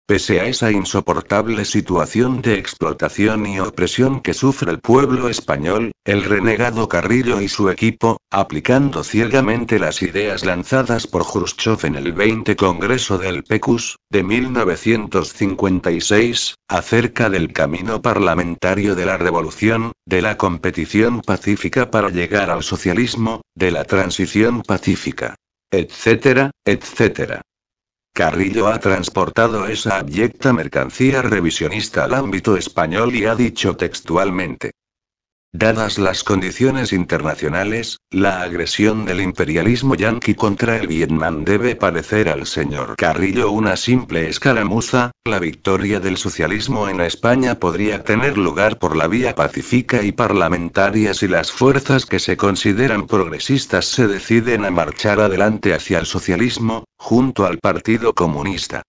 Pese a esa insoportable situación de explotación y opresión que sufre el pueblo español, el renegado Carrillo y su equipo, aplicando ciegamente las ideas lanzadas por Jrushchov en el 20 Congreso del PECUS, de 1956, acerca del camino parlamentario de la revolución, de la competición pacífica para llegar al socialismo, de la transición pacífica, etcétera, etcétera. Carrillo ha transportado esa abyecta mercancía revisionista al ámbito español y ha dicho textualmente: dadas las condiciones internacionales, la agresión del imperialismo yanqui contra el Vietnam debe parecer al señor Carrillo una simple escaramuza. La victoria del socialismo en España podría tener lugar por la vía pacífica y parlamentaria si las fuerzas que se consideran progresistas se deciden a marchar adelante hacia el socialismo, junto al Partido Comunista.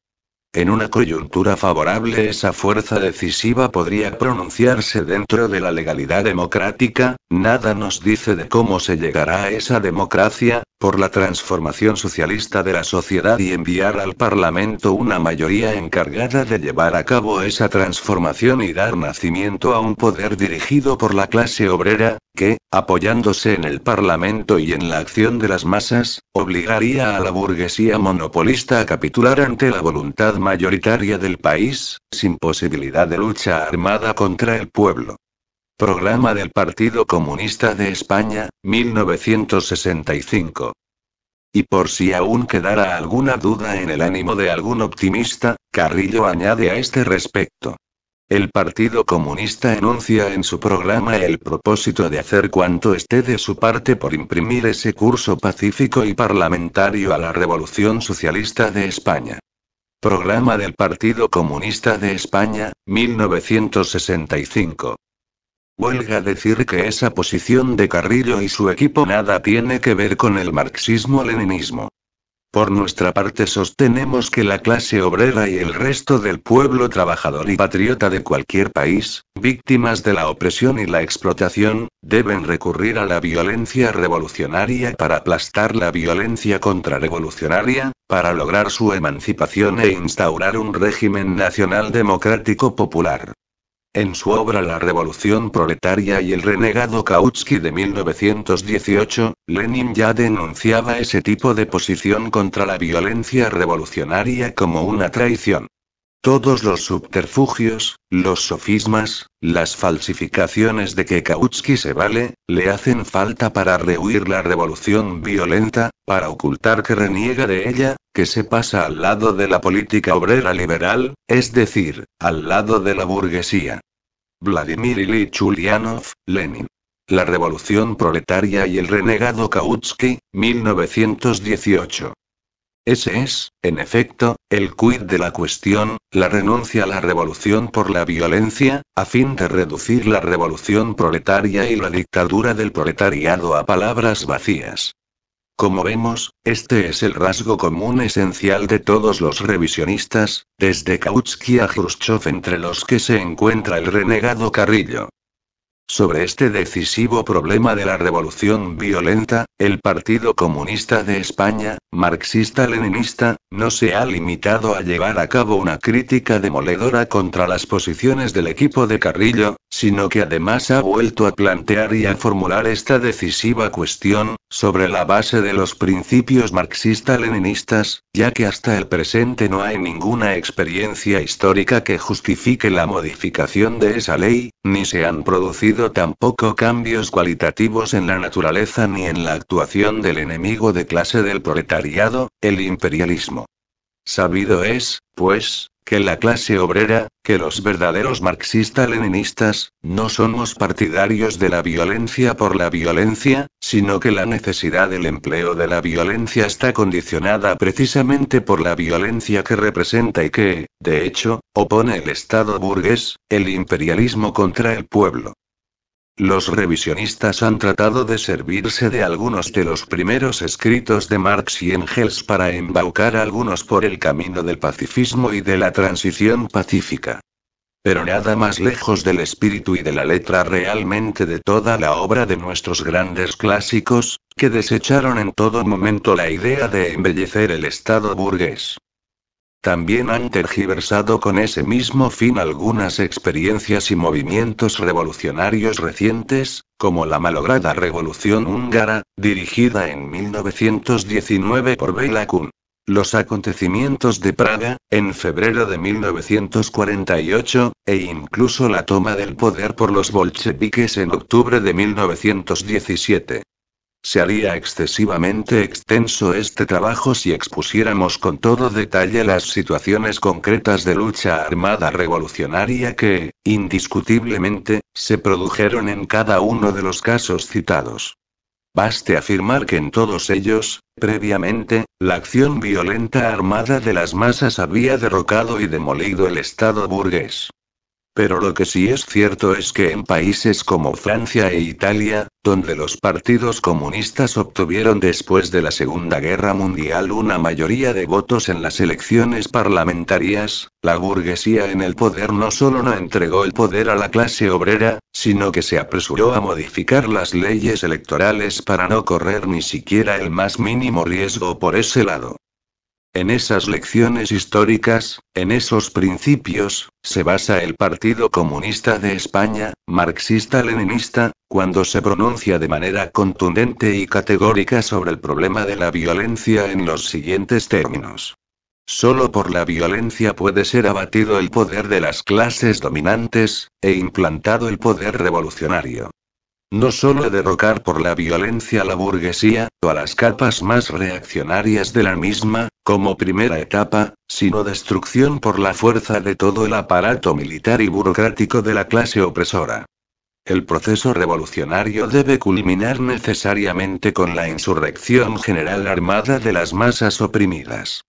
En una coyuntura favorable, esa fuerza decisiva podría pronunciarse dentro de la legalidad democrática. Nada nos dice de cómo se llegará a esa democracia, por la transformación socialista de la sociedad y enviar al Parlamento una mayoría encargada de llevar a cabo esa transformación y dar nacimiento a un poder dirigido por la clase obrera, que, apoyándose en el Parlamento y en la acción de las masas, obligaría a la burguesía monopolista a capitular ante la voluntad mayoritaria del país, sin posibilidad de lucha armada contra el pueblo. Programa del Partido Comunista de España, 1965. Y por si aún quedara alguna duda en el ánimo de algún optimista, Carrillo añade a este respecto: el Partido Comunista enuncia en su programa el propósito de hacer cuanto esté de su parte por imprimir ese curso pacífico y parlamentario a la Revolución Socialista de España. Programa del Partido Comunista de España, 1965. Huelga decir que esa posición de Carrillo y su equipo nada tiene que ver con el marxismo-leninismo. Por nuestra parte sostenemos que la clase obrera y el resto del pueblo trabajador y patriota de cualquier país, víctimas de la opresión y la explotación, deben recurrir a la violencia revolucionaria para aplastar la violencia contrarrevolucionaria, para lograr su emancipación e instaurar un régimen nacional democrático popular. En su obra La Revolución Proletaria y el renegado Kautsky de 1918, Lenin ya denunciaba ese tipo de posición contra la violencia revolucionaria como una traición. Todos los subterfugios, los sofismas, las falsificaciones de que Kautsky se vale, le hacen falta para rehuir la revolución violenta, para ocultar que reniega de ella, que se pasa al lado de la política obrera liberal, es decir, al lado de la burguesía. Vladimir Ilich Ulyanov, Lenin. La Revolución Proletaria y el renegado Kautsky, 1918. Ese es, en efecto, el quid de la cuestión, la renuncia a la revolución por la violencia, a fin de reducir la revolución proletaria y la dictadura del proletariado a palabras vacías. Como vemos, este es el rasgo común esencial de todos los revisionistas, desde Kautsky a Jrushchov, entre los que se encuentra el renegado Carrillo. Sobre este decisivo problema de la revolución violenta, el Partido Comunista de España, marxista-leninista, no se ha limitado a llevar a cabo una crítica demoledora contra las posiciones del equipo de Carrillo, sino que además ha vuelto a plantear y a formular esta decisiva cuestión, sobre la base de los principios marxista-leninistas, ya que hasta el presente no hay ninguna experiencia histórica que justifique la modificación de esa ley, ni se han producido tampoco cambios cualitativos en la naturaleza ni en la actuación del enemigo de clase del proletariado, el imperialismo. Sabido es, pues, que la clase obrera, que los verdaderos marxista-leninistas, no somos partidarios de la violencia por la violencia, sino que la necesidad del empleo de la violencia está condicionada precisamente por la violencia que representa y que, de hecho, opone el Estado burgués, el imperialismo contra el pueblo. Los revisionistas han tratado de servirse de algunos de los primeros escritos de Marx y Engels para embaucar a algunos por el camino del pacifismo y de la transición pacífica. Pero nada más lejos del espíritu y de la letra realmente de toda la obra de nuestros grandes clásicos, que desecharon en todo momento la idea de embellecer el Estado burgués. También han tergiversado con ese mismo fin algunas experiencias y movimientos revolucionarios recientes, como la malograda Revolución Húngara, dirigida en 1919 por Béla Kun. Los acontecimientos de Praga, en febrero de 1948, e incluso la toma del poder por los bolcheviques en octubre de 1917. Se haría excesivamente extenso este trabajo si expusiéramos con todo detalle las situaciones concretas de lucha armada revolucionaria que, indiscutiblemente, se produjeron en cada uno de los casos citados. Baste afirmar que en todos ellos, previamente, la acción violenta armada de las masas había derrocado y demolido el Estado burgués. Pero lo que sí es cierto es que en países como Francia e Italia, donde los partidos comunistas obtuvieron después de la Segunda Guerra Mundial una mayoría de votos en las elecciones parlamentarias, la burguesía en el poder no solo no entregó el poder a la clase obrera, sino que se apresuró a modificar las leyes electorales para no correr ni siquiera el más mínimo riesgo por ese lado. En esas lecciones históricas, en esos principios, se basa el Partido Comunista de España, marxista-leninista, cuando se pronuncia de manera contundente y categórica sobre el problema de la violencia en los siguientes términos. Solo por la violencia puede ser abatido el poder de las clases dominantes, e implantado el poder revolucionario. No solo derrocar por la violencia a la burguesía, o a las capas más reaccionarias de la misma, como primera etapa, sino destrucción por la fuerza de todo el aparato militar y burocrático de la clase opresora. El proceso revolucionario debe culminar necesariamente con la insurrección general armada de las masas oprimidas.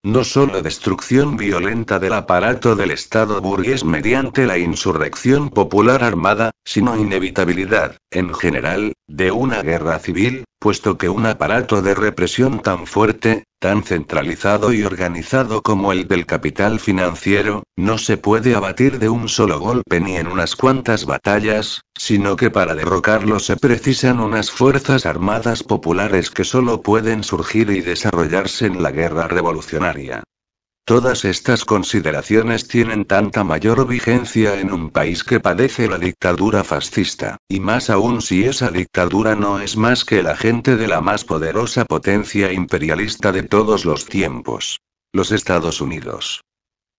No solo destrucción violenta del aparato del Estado burgués mediante la insurrección popular armada, sino inevitabilidad, en general, de una guerra civil, puesto que un aparato de represión tan fuerte, tan centralizado y organizado como el del capital financiero, no se puede abatir de un solo golpe ni en unas cuantas batallas, sino que para derrocarlo se precisan unas fuerzas armadas populares que solo pueden surgir y desarrollarse en la guerra revolucionaria. Todas estas consideraciones tienen tanta mayor vigencia en un país que padece la dictadura fascista, y más aún si esa dictadura no es más que el agente de la más poderosa potencia imperialista de todos los tiempos: los Estados Unidos.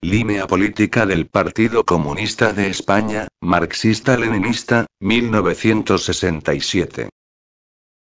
Línea política del Partido Comunista de España, marxista-leninista, 1967.